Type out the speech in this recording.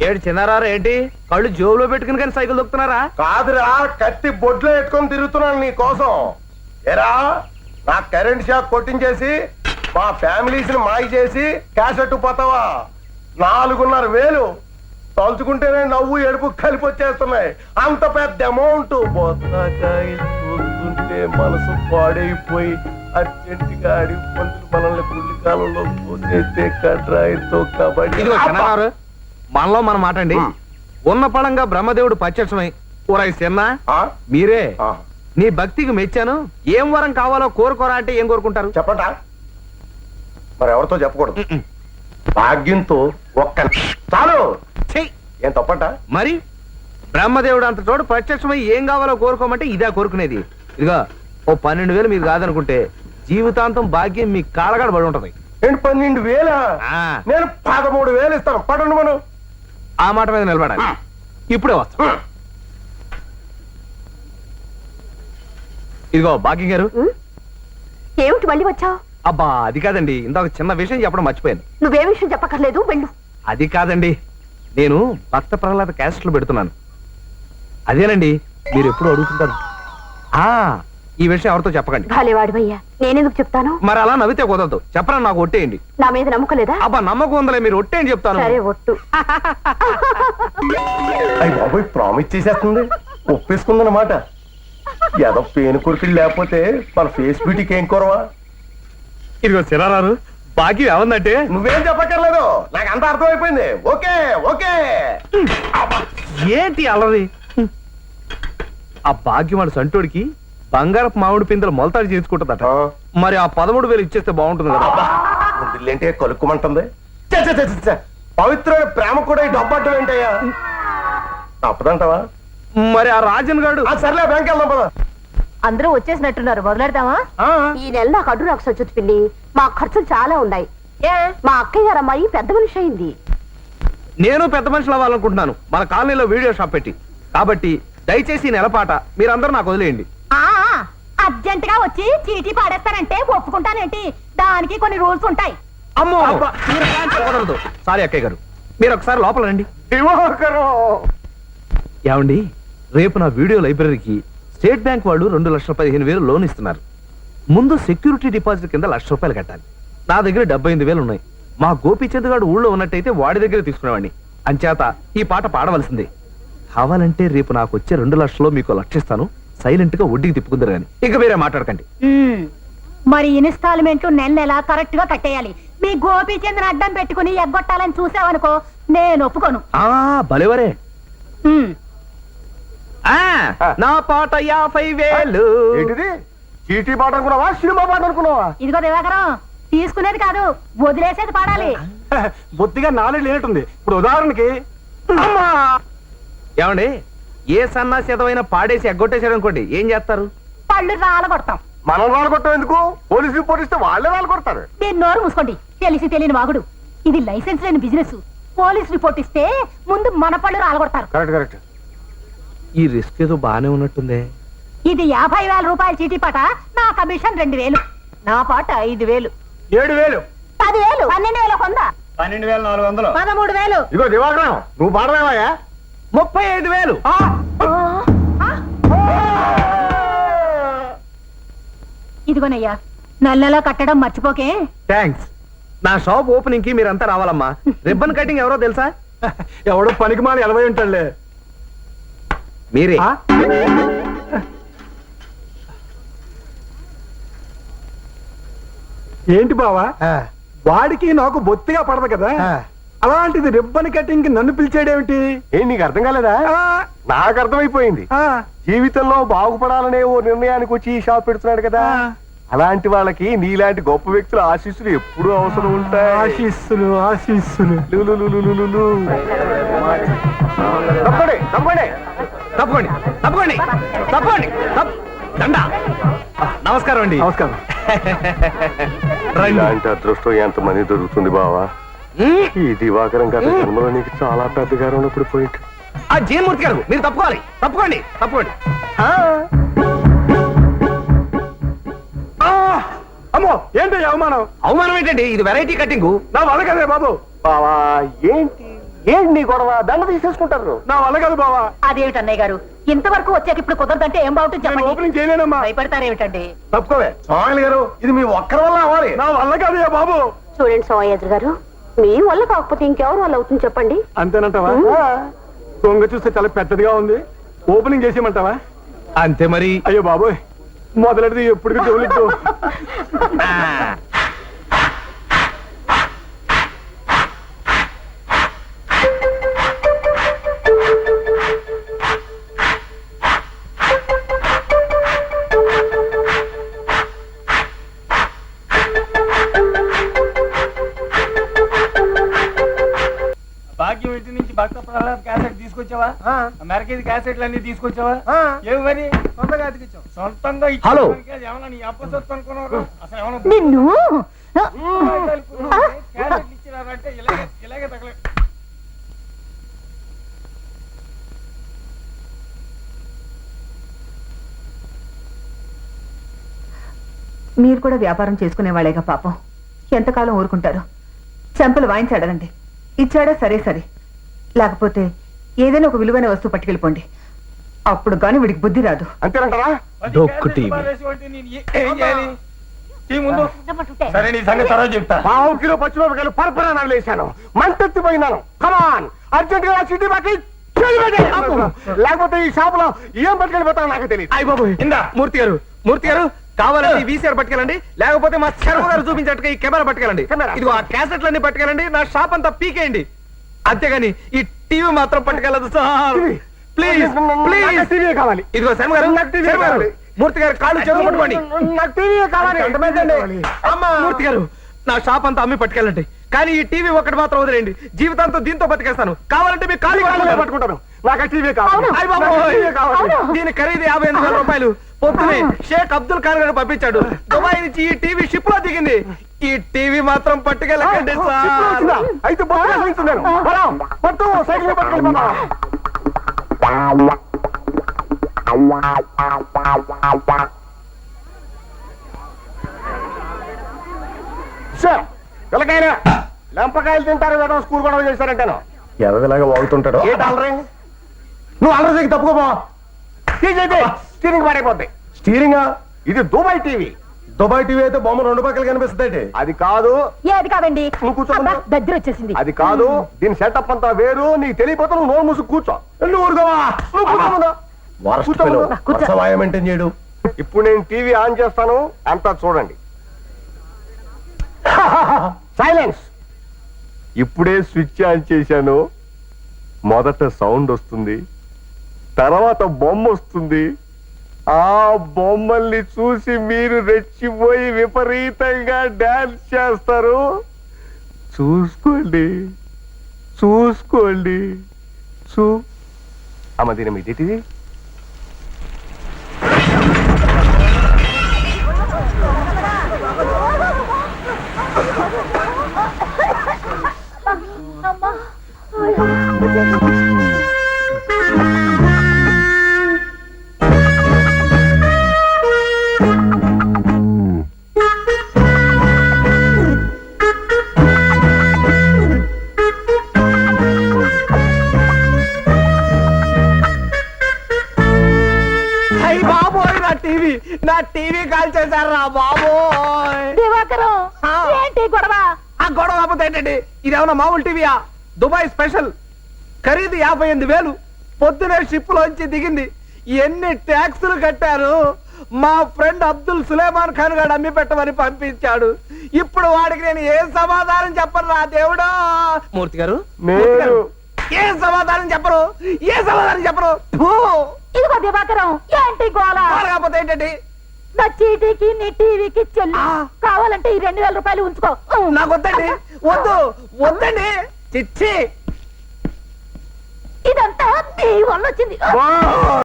ఏడు చిన్నారా ఏంటి కళ్ళు జోబులో పెట్టుకుని కానీ సైకిల్ దొక్కుతున్నారా? కాదురా, కత్తి బొడ్లో ఎట్టుకొని తిరుగుతున్నాను నీ కోసం. ఎరా, నా కరెంట్ షాక్ కొట్టించేసి మా ఫ్యామిలీస్ ని మాయ చేసి క్యాసెట్ పోతావా? 4,500,000 తలుచుకుంటేనే నవ్వు ఎడుపు కలిపి వచ్చేస్తున్నాయి. అంత పెద్ద అమౌంట్ చూస్తుంటే మనసు పాడైపోయి అర్జెంటుగా అడిగి పంతులు మనల్ని పుల్లి కాలంలో పోసేస్తే కడ్రాయితో కబడ్డీ. మనలో మనం మాటండి. ఉన్న పడంగా బ్రహ్మదేవుడు పచ్చమై ఊరాయి చిన్న మీరే నీ భక్తికి మెచ్చాను. ఏం వరం కావాలో కోరుకోరా అంటే ఏం కోరుకుంటారు చెప్పండా? మరి ఎవరితో చెప్పకూడదు. భాగ్యంతో ఒక్క చాలు. ఏం తప్పట? మరి బ్రహ్మదేవుడు అంత చోటు ప్రత్యక్షమై ఏం కావాలో కోరుకోమంటే ఇదే కోరుకునేది. ఇదిగా ఓ 12,000 మీరు కాదనుకుంటే జీవితాంతం భాగ్యం మీ కాళ్ళగాడ పడి ఉంటది. 12,000? నేను 13,000 ఇస్తాను. పడండి మనం. ఆ మాట మీద నిలబడాలి. ఇప్పుడే వస్తా. ఇదిగో భాగ్యం గారు. ఏమిటి మళ్ళీ వచ్చావు? అబ్బా అది కాదండి, ఇందాక చిన్న విషయం చెప్పడం మర్చిపోయాను. నువ్వే విషయం చెప్పక్కర్లేదు, వెళ్ళు. అది కాదండి, నేను భక్త ప్రహ్లాద క్యాసెట్లు పెడుతున్నాను. అదేనండి మీరు ఎప్పుడు అడుగుతుంటారు. ఈ విషయం ఎవరితో చెప్పకండి. భలేవాడివయ్యా, నేనెందుకు చెప్తాను? మరి అలా నవ్వితే కుదరదు. చెప్పరా, నాకు ఒట్టేయండి. నా మీద నమ్మకం లేదా? అబ్బా నమ్మకం ఉందలే, మీరు ఒట్టేయండి చెప్తాను. సరే ఒట్టు. అయ్యి బాబోయ్, ప్రామిస్ చేసేస్తుంది. ఒప్పేసుకుందన్నమాట. ఏదో పేను కొడుకులు లేకపోతే మన ఫేస్ బ్యూటీకి ఏం కూరవా? ఇదిగో చిరారారు, భాగ్యం ఏమందంటే నువ్వేం చెప్పక్కర్లేదు, నాకు అంత అర్థమైపోయింది. Okay okay. ఏంటి అలరి? ఆ భాగ్యం వాడు సంటోడికి బంగారపు మామిడి పిందెలు మొలతాడు చేసుకుంటుందట. మరి ఆ 13,000 ఇచ్చేస్తే బాగుంటుంది కదా. ఏంటే కలుక్కుమంటుంది? పవిత్రమైన ప్రేమ కూడా ఈ డబ్బట్టం ఏంటయ్యా? తప్పదంటావా? మరి ఆ రాజన్ గారు. సర్లే, బ్యాంక్ వెళ్దాం పద. అందరూ వచ్చేసినట్టున్నారు, మొదలెడదామా? ఈ నెల నాకు అడ్డు నాకు సచ్చుతు పిల్లి. మా ఖర్చులు చాలా ఉన్నాయి. మా అక్కయ్య గారు అమ్మాయి పెద్ద మనిషి అయింది. నేను పెద్ద మనుషులు అవ్వాలనుకుంటున్నాను మన కాలనీలో వీడియో షాప్ పెట్టి. కాబట్టి దయచేసి ఈ నెలపాట మీరందరూ నాకు వదిలేయండి. అర్జెంట్ గా వచ్చి చీటీ పాడేస్తానంటే ఒప్పుకుంటానేంటి? దానికి కొన్ని రూల్స్ ఉంటాయి. అమ్మో కుదరదు. సారీ అక్కయ్య గారు, మీరు ఒకసారి లోపల రండి. ఏమండి, రేపు నా వీడియో లైబ్రరీకి స్టేట్ బ్యాంక్ వాళ్ళు 2,15,000 లోన్ ఇస్తున్నారు. ముందు సెక్యూరిటీ డిపాజిట్ కింద ₹1,00,000 కట్టాలి. నా దగ్గర 78,000 ఉన్నాయి. మా గోపీచంద్ గారు ఊళ్ళో ఉన్నట్టయితే వాడి దగ్గర తీసుకునేవాడిని. అంచేత ఈ పాట పాడవలసిందే. కావాలంటే రేపు నాకు వచ్చే 2 లక్షల్లో మీకు 1,00,000 ఇస్తాను. సైలెంట్ గా వడ్డీకి తిప్పుకుందరు కానీ ఇక వేరే మాట్లాడకండి. మరి ఇన్స్టాల్మెంట్ నెల కరెక్ట్ గా కట్టేయాలి. మీ గోపీచంద్ర అడ్డం పెట్టుకుని ఎగ్గొట్టాలని చూసావనుకో, నేను ఒప్పుకోను. భలేవరే. నా పాట 50,000. ఏంటిది? చీటీ పాట అనుకున్నావా, సినిమా పాట అనుకున్నావా? ఇదిగో దివాకరం, తీసుకునేది కాదు వదిలేసేది పాడాలి. బొత్తిగా నాలెడ్జ్ లేనట్టుంది. ఇప్పుడు ఉదాహరణకి ఏమండి, ఏ సన్నాసేదమైనా పాడేసి ఎగ్గొట్టేశారు అనుకోండి, ఏం చేస్తారు? పళ్ళు రాలగొడతాం. మనం రాలగొట్టాం ఎందుకు? పోలీసు రిపోర్ట్ ఇస్తే వాళ్ళే రాలగొడతారు. మీరు నోరు మూసుకోండి, తెలిసి తెలియని వాగుడు. ఇది లైసెన్స్ లేని బిజినెస్. పోలీస్ రిపోర్ట్ ఇస్తే ముందు మన పళ్ళు రాలగొడతారు. Correct correct. ఈ రిస్క్ ఏదో బానే ఉన్నట్టుందే. ఇది 50,000 రూపాయల చీటీ పాట. నా కమిషన్ 2,000. నా పాట 5,000. 7,000. 10,000. 12,000 కొందా? 12,400. 13,000. ఇదిగో దివాకరం, నువ్వు పాడమేవా? 35,000. ఇదిగోనయ్యా, నెలలా కట్టడం మర్చిపోకే. థ్యాంక్స్. నా షాప్ ఓపెనింగ్ కి మీరంతా రావాలమ్మా. రిబ్బన్ కటింగ్ ఎవరో తెలుసా? ఎవడో పనికి మాని 80 ఉంటాడులే. మీరే. ఏంటి బావా, వాడికి నాకు బొత్తిగా పడదు కదా, అలాంటిది రిబ్బన్ కటింగ్ నన్ను పిలిచాడేమిటి? నీకు అర్థం కాలేదా? నాకు అర్థమైపోయింది. జీవితంలో బాగుపడాలనే ఓ నిర్ణయానికి వచ్చి ఈ షాప్ పెడుతున్నాడు కదా, అలాంటి వాళ్ళకి నీలాంటి గొప్ప వ్యక్తుల ఆశీస్సులు ఎప్పుడూ అవసరం ఉంటాయి. ఆశీస్సులు ఆశీస్సులు. తప్పండి తప్పండి తప్పకోండి తప్పకోండి తప్పకోండి. దండా. నమస్కారం అండి. నమస్కారం. ఇలాంటి అదృష్టం ఎంతమంది దొరుకుతుంది బావా? ఈ దివాకరం గత జన్మలో నీకు చాలా పెద్దగా ఉన్నప్పుడు పోయింది. ఆ జయమూర్తి గారు, మీరు తప్పుకోవాలి. తప్పుకోండి తప్పుకోండి. అమ్మో ఏంటి ఈ అవమానం? అవమానం ఏంటండి, ఇది వెరైటీ కటింగ్. నా వల్ల కదే బాబు. బావా ఏంటి ఏంటి నీ గొడవ? దండ తీసేసుకుంటారు. నా వల్ల కాదు బావా. అదేమిటి అన్నయ్య గారు, ఇంతవరకు వచ్చాక ఇప్పుడు కుదరదంటే ఏం బాగుంటుంది నేను చెప్పండి. ఓపెనింగ్ చేయలేనమ్మా. భయపడతారేమిటండి? తప్పుకోవే స్వామి గారు ఇది మీ ఒక్కరి వల్ల అవ్వాలి. నా వల్ల కాదయ్యా బాబు. చూడండి సోమయాజు గారు, మీ వల్ల కాకపోతే ఇంకెవరి వల్ల అవుతుంది చెప్పండి. అంతేనంటావా? దొంగ చూస్తే చాలా పెద్దదిగా ఉంది. ఓపెనింగ్ చేసేయమంటావా? అంతే మరి. అయ్యో బాబోయ్, మొదలెడితే ఎప్పుడు జోలిద్దు. భాగ్యం ఇంటి నుంచి భక్త ప్రహ్లాద్ క్యాసెట్ తీసుకొచ్చావా? అమెరికా క్యాసెట్లు అన్ని తీసుకొచ్చావా? ఏమి మరి సొంతంగా అతికిచ్చావు? సొంతంగా హలో. ఏమన్నా నీ అప్పసొత్తు అనుకున్నావు? అసలు ఏమన్నా నిన్ను క్యాసెట్లు ఇచ్చినారంటే ఇలాగే తగలే. మీరు కూడా వ్యాపారం చేసుకునే వాళ్ళేగా పాపం, ఎంతకాలం ఊరుకుంటారు? చెంపలు వాయించాడనండి, ఇచ్చాడా సరే సరే, లేకపోతే ఏదైనా ఒక విలువైన వస్తువు పట్టుకెళ్ళిపోండి. అప్పుడు గాని వీడికి బుద్ధి రాదు. అంతేనంటారా? డొక్కు టీవీ. ఏం చేయాలి? టీ ముందు. సరే నీ సంగతి తర్వాత చెప్తా. 1/2 కిలో పచ్చిమిరపకాయలు పరపరా వేశాను. మంటెత్తిపోయినాను. కమాన్ అర్జెంట్ గా సిటీ బాకి లేకపోతే ఈ షాప్ లో ఏం పట్టుకెళ్ళిపోతానో నాకు తెలియదు. అయ్య బాబు, ఇందా మూర్తి గారు, మూర్తి గారు కావాలంటే ఈ వీసీఆర్ పట్టుకెళ్ళండి, లేకపోతే మా శర్మ గారు చూపించట్టుగా ఈ కెమెరా పట్టుకెళ్ళండి. ఇదిగో ఆ క్యాసెట్లన్నీ పట్టుకెళ్ళండి, నా షాప్ అంతా పీకేయండి. అంతేగాని ఈ టీవీ మాత్రం పట్టుకెళ్ళదు సార్. Please please. టీవీ కావాలి. ఇదిగో శర్మ గారు, శర్మ గారు, మూర్తి గారు కాళ్ళు చేతులు పట్టుకోండి. నాకు టీవీ కావాలి. మూర్తి గారు, నా షాప్ అంతా అమ్మి పట్టుకెళ్ళండి, కానీ ఈ టీవీ ఒకటి మాత్రం వదిలేండి. జీవితాంతం దీంతో బతికేస్తాను. కావాలంటే మీ కాళ్ళు పట్టుకుంటాను. నాకు టీవీ కావాలి. అయ్ బాబోయ్, దీని ఖరీదు 58,000 రూపాయలు. పొద్దునే షేక్ అబ్దుల్ ఖాన్ గారు పంపించాడు. దుబాయ్ నుంచి ఈ టీవీ షిప్ లో దిగింది. ఈ టీవీ మాత్రం పట్టుకెళ్ళకండి సార్. అయితే పట్టు సైకిల్ పట్టుకెళ్ళిపోతా. సార్ పిల్లకాయలు లెంపకాయలు తింటారు కదా, స్కూల్ కూడా చేశారంటాను. ఎవరిలాగా వాగుతుంటాడో. ఏంటి అలరే? నువ్వు అలరేకి తప్పుకోపో. స్టీరింగ్ పడైపోద్ది. స్టీరింగ్ ఇది దుబాయ్ టీవీ. దుబాయ్ టీవీ అయితే బొమ్మ 2 పక్కలు కనిపిస్తుంది. అది కాదు. ఏది కాదండి, నువ్వు కూర్చోమన్నా? దగ్గర వచ్చేసింది. అది కాదు, దీని సెటప్ అంతా వేరు. నీకు తెలియపోతే నువ్వు నోరు మూసి కూర్చో. నువ్వు ఊరుకోవా? నువ్వు కూర్చోమన్నా. కూర్చో. మెయింటైన్ చేయడు. ఇప్పుడు నేను టీవీ ఆన్ చేస్తాను, అంతా చూడండి. సైలెన్స్. ఇప్పుడే స్విచ్ ఆన్ చేశాను. మొదట సౌండ్ వస్తుంది, తర్వాత బొమ్మ వస్తుంది. ఆ బొమ్మల్ని చూసి మీరు రెచ్చిపోయి విపరీతంగా డాన్స్ చేస్తారు. చూసుకోండి చూసుకోండి. అమ్మ దీని మీది నా టీవీ కాల్ చేశారా బాబోయ్. దివాకరం, ఏంటి గొడవ? ఆ గొడవ కాకపోతే ఏంటండి, ఇదేమన్నా మామూలు టీవీయా? దుబాయ్ స్పెషల్, ఖరీదు 58,000. పొద్దునే షిప్ లోంచి దిగింది. ఎన్ని ట్యాక్సులు కట్టారు. మా ఫ్రెండ్ అబ్దుల్ సులేమాన్ ఖాన్ గారు అమ్మి పెట్టమని పంపించాడు. ఇప్పుడు వాడికి నేను ఏం సమాధానం చెప్పను రా దేవుడా. మూర్తి గారు, ఏం సమాధానం చెప్పరు, ఏ సమాధానం చెప్పరు. ఇదిగో దివాకరం, ఏంటి గోళ? కాకపోతే ఏంటండి, నా చీటీకి నీ టీవీకి చెల్లి. కావాలంటే ఈ 2,000 రూపాయలు ఉంచుకో. నాకు వద్దండి, వద్దు వద్దండి, చిచ్చి. ఇదంతా నీ వల్ల వచ్చింది.